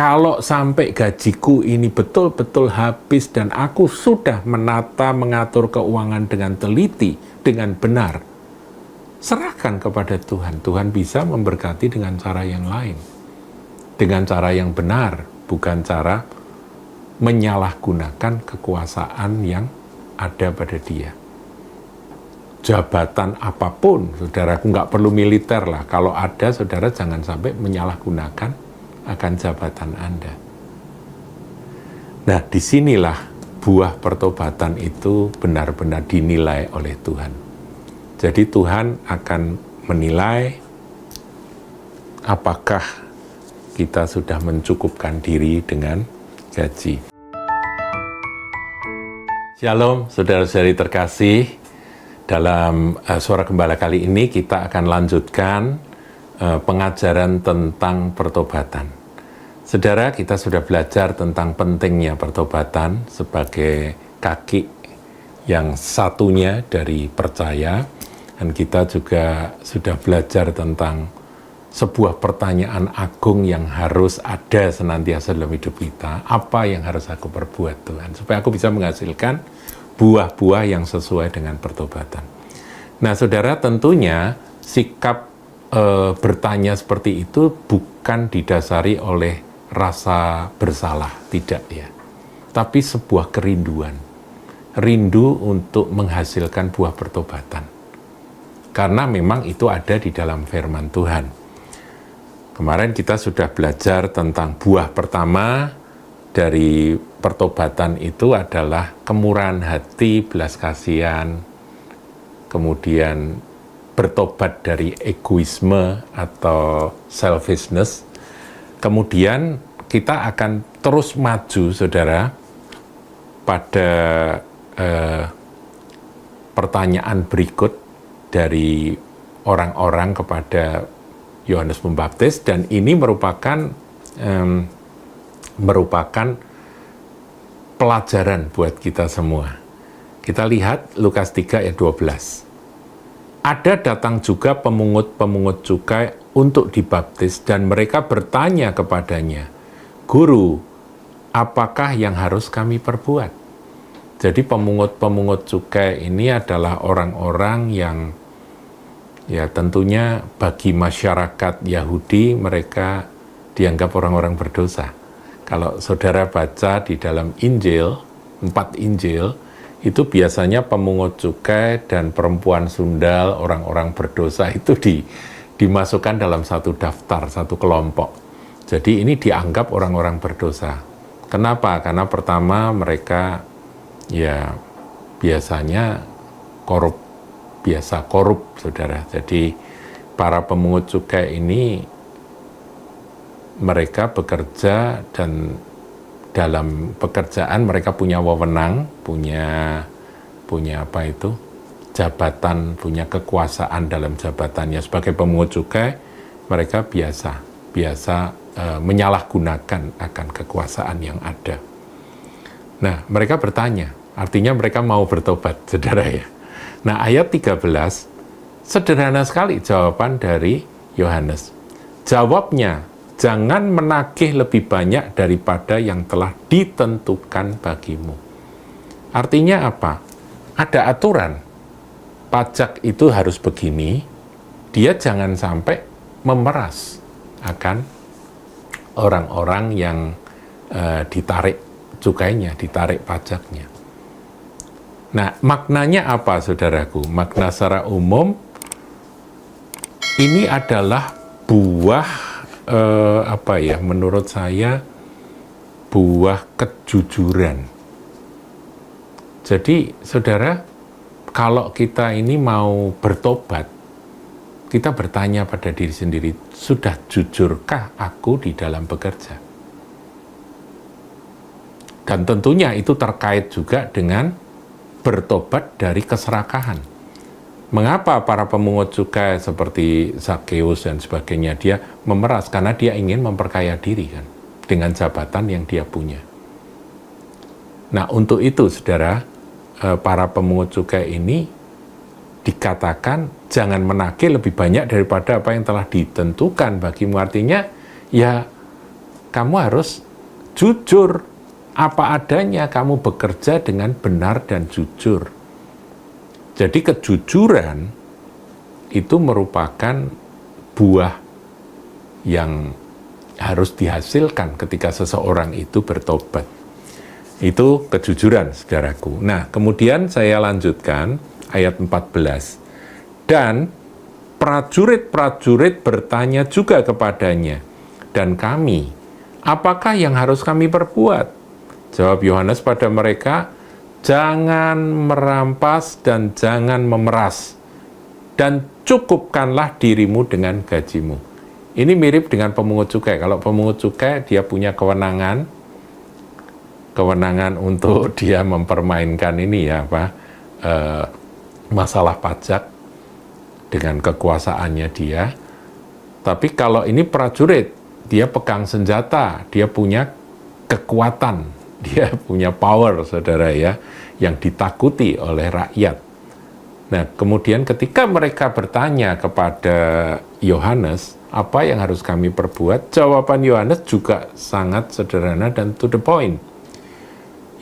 Kalau sampai gajiku ini betul-betul habis dan aku sudah menata, mengatur keuangan dengan teliti, dengan benar, serahkan kepada Tuhan. Tuhan bisa memberkati dengan cara yang lain. Dengan cara yang benar, bukan cara menyalahgunakan kekuasaan yang ada pada dia. Jabatan apapun, saudaraku, nggak perlu militer lah. Kalau ada, saudara jangan sampai menyalahgunakan akan jabatan Anda. Nah, disinilah buah pertobatan itu benar-benar dinilai oleh Tuhan. Jadi Tuhan akan menilai apakah kita sudah mencukupkan diri dengan gaji. Shalom, saudara-saudari terkasih. Dalam Suara Gembala kali ini kita akan lanjutkan pengajaran tentang pertobatan. Saudara, kita sudah belajar tentang pentingnya pertobatan sebagai kaki yang satunya dari percaya, dan kita juga sudah belajar tentang sebuah pertanyaan agung yang harus ada senantiasa dalam hidup kita. Apa yang harus aku perbuat, Tuhan, supaya aku bisa menghasilkan buah-buah yang sesuai dengan pertobatan. Nah, saudara, tentunya sikap bertanya seperti itu bukan didasari oleh rasa bersalah, tidak ya. Tapi sebuah kerinduan. Rindu untuk menghasilkan buah pertobatan. Karena memang itu ada di dalam firman Tuhan. Kemarin kita sudah belajar tentang buah pertama dari pertobatan itu adalah kemurahan hati, belas kasihan, kemudian bertobat dari egoisme atau selfishness. Kemudian kita akan terus maju, saudara, pada pertanyaan berikut dari orang-orang kepada Yohanes Pembaptis, dan ini merupakan pelajaran buat kita semua. Kita lihat Lukas 3 ayat 12. Ada datang juga pemungut-pemungut cukai untuk dibaptis, dan mereka bertanya kepadanya, "Guru, apakah yang harus kami perbuat?" Jadi pemungut-pemungut cukai ini adalah orang-orang yang ya tentunya bagi masyarakat Yahudi mereka dianggap orang-orang berdosa. Kalau saudara baca di dalam Injil, 4 Injil, itu biasanya pemungut cukai dan perempuan sundal, orang-orang berdosa itu dimasukkan dalam satu daftar, satu kelompok. Jadi ini dianggap orang-orang berdosa. Kenapa? Karena pertama mereka ya biasanya biasa korup, saudara. Jadi para pemungut cukai ini mereka bekerja, dan dalam pekerjaan mereka punya wewenang, punya jabatan, punya kekuasaan dalam jabatannya. Sebagai pemungut cukai, mereka biasa menyalahgunakan akan kekuasaan yang ada. Nah, mereka bertanya, artinya mereka mau bertobat, saudara ya. Nah, ayat 13, sederhana sekali jawaban dari Yohanes. Jawabnya, jangan menagih lebih banyak daripada yang telah ditentukan bagimu. Artinya apa? Ada aturan. Pajak itu harus begini. Dia jangan sampai memeras akan orang-orang yang ditarik cukainya, ditarik pajaknya. Nah, maknanya apa, saudaraku? Makna secara umum, ini adalah buah menurut saya buah kejujuran. Jadi, saudara, kalau kita ini mau bertobat, kita bertanya pada diri sendiri, sudah jujurkah aku di dalam bekerja? Dan tentunya itu terkait juga dengan bertobat dari keserakahan. Mengapa para pemungut cukai seperti Zakheus dan sebagainya dia memeras? Karena dia ingin memperkaya diri kan, dengan jabatan yang dia punya. Nah, untuk itu, saudara, para pemungut cukai ini dikatakan jangan menagih lebih banyak daripada apa yang telah ditentukan bagimu. Artinya, ya kamu harus jujur apa adanya, kamu bekerja dengan benar dan jujur. Jadi kejujuran itu merupakan buah yang harus dihasilkan ketika seseorang itu bertobat. Itu kejujuran, saudaraku. Nah, kemudian saya lanjutkan ayat 14. Dan prajurit-prajurit bertanya juga kepadanya, dan kami, apakah yang harus kami perbuat? Jawab Yohanes pada mereka, jangan merampas dan jangan memeras, dan cukupkanlah dirimu dengan gajimu. Ini mirip dengan pemungut cukai. Kalau pemungut cukai, dia punya kewenangan untuk dia mempermainkan ini ya, masalah pajak dengan kekuasaannya dia. Tapi kalau ini prajurit, dia pegang senjata, dia punya kekuatan, dia punya power, saudara ya, yang ditakuti oleh rakyat. Nah, kemudian ketika mereka bertanya kepada Yohanes, apa yang harus kami perbuat? Jawaban Yohanes juga sangat sederhana dan to the point.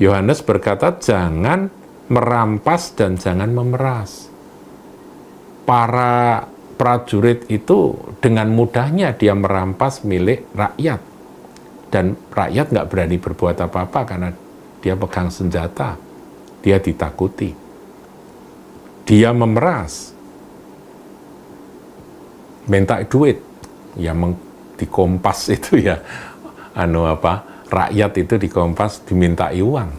Yohanes berkata, jangan merampas dan jangan memeras. Para prajurit itu dengan mudahnya dia merampas milik rakyat. Dan rakyat nggak berani berbuat apa-apa karena dia pegang senjata, dia ditakuti. Dia memeras, minta duit, ya dikompas itu ya, rakyat itu dikompas, dimintai uang.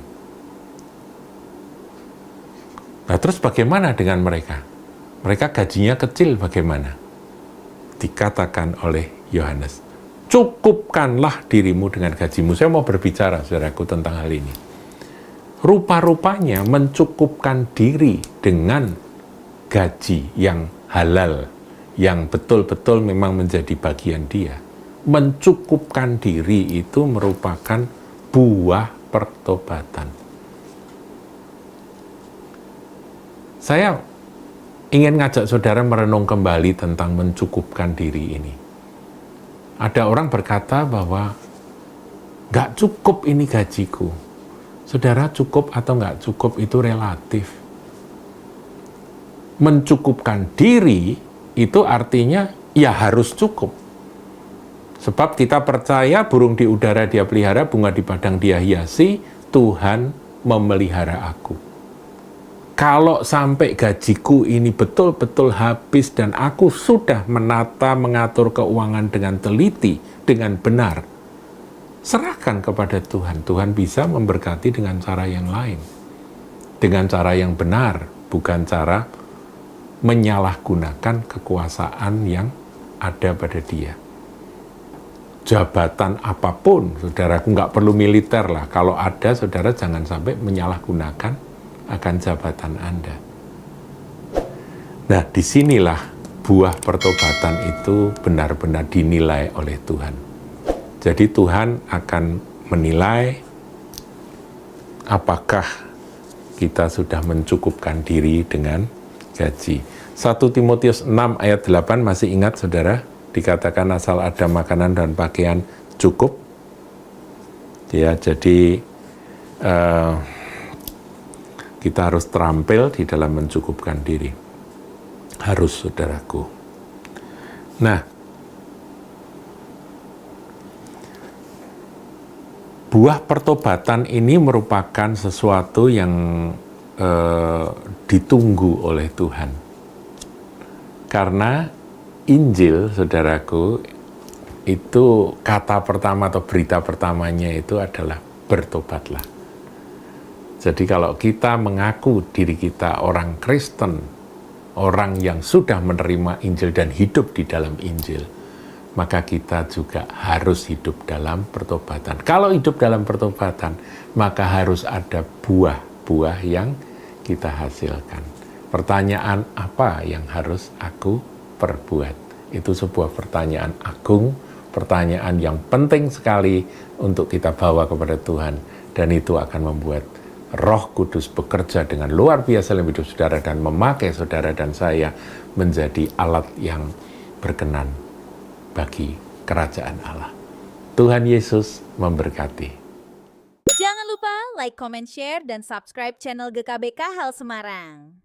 Nah terus bagaimana dengan mereka? Mereka gajinya kecil bagaimana? Dikatakan oleh Yohanes, cukupkanlah dirimu dengan gajimu. Saya mau berbicara, saudaraku, tentang hal ini. Rupa-rupanya mencukupkan diri dengan gaji yang halal, yang betul-betul memang menjadi bagian dia. Mencukupkan diri itu merupakan buah pertobatan. Saya ingin ngajak saudara merenung kembali tentang mencukupkan diri ini. Ada orang berkata bahwa nggak cukup ini gajiku. Saudara, cukup atau nggak cukup itu relatif. Mencukupkan diri itu artinya ya harus cukup. Sebab kita percaya burung di udara dia pelihara, bunga di padang dia hiasi, Tuhan memelihara aku. Kalau sampai gajiku ini betul-betul habis dan aku sudah menata, mengatur keuangan dengan teliti, dengan benar, serahkan kepada Tuhan. Tuhan bisa memberkati dengan cara yang lain. Dengan cara yang benar, bukan cara menyalahgunakan kekuasaan yang ada pada dia. Jabatan apapun, saudaraku, nggak perlu militer lah. Kalau ada, saudara jangan sampai menyalahgunakan akan jabatan Anda. Nah, disinilah buah pertobatan itu benar-benar dinilai oleh Tuhan. Jadi Tuhan akan menilai apakah kita sudah mencukupkan diri dengan gaji. 1 Timotius 6 ayat 8 masih ingat, saudara? Dikatakan asal ada makanan dan pakaian cukup. Ya, jadi kita harus terampil di dalam mencukupkan diri. Harus, saudaraku. Nah, buah pertobatan ini merupakan sesuatu yang ditunggu oleh Tuhan. Karena Injil, saudaraku, itu kata pertama atau berita pertamanya itu adalah bertobatlah. Jadi kalau kita mengaku diri kita orang Kristen, orang yang sudah menerima Injil dan hidup di dalam Injil, maka kita juga harus hidup dalam pertobatan. Kalau hidup dalam pertobatan, maka harus ada buah-buah yang kita hasilkan. Pertanyaan apa yang harus aku perbuat? Itu sebuah pertanyaan agung, pertanyaan yang penting sekali untuk kita bawa kepada Tuhan. Dan itu akan membuat Roh Kudus bekerja dengan luar biasa dalam hidup saudara dan memakai saudara dan saya menjadi alat yang berkenan bagi kerajaan Allah. Tuhan Yesus memberkati. Jangan lupa like, comment, share, dan subscribe channel GKBK Hal Semarang.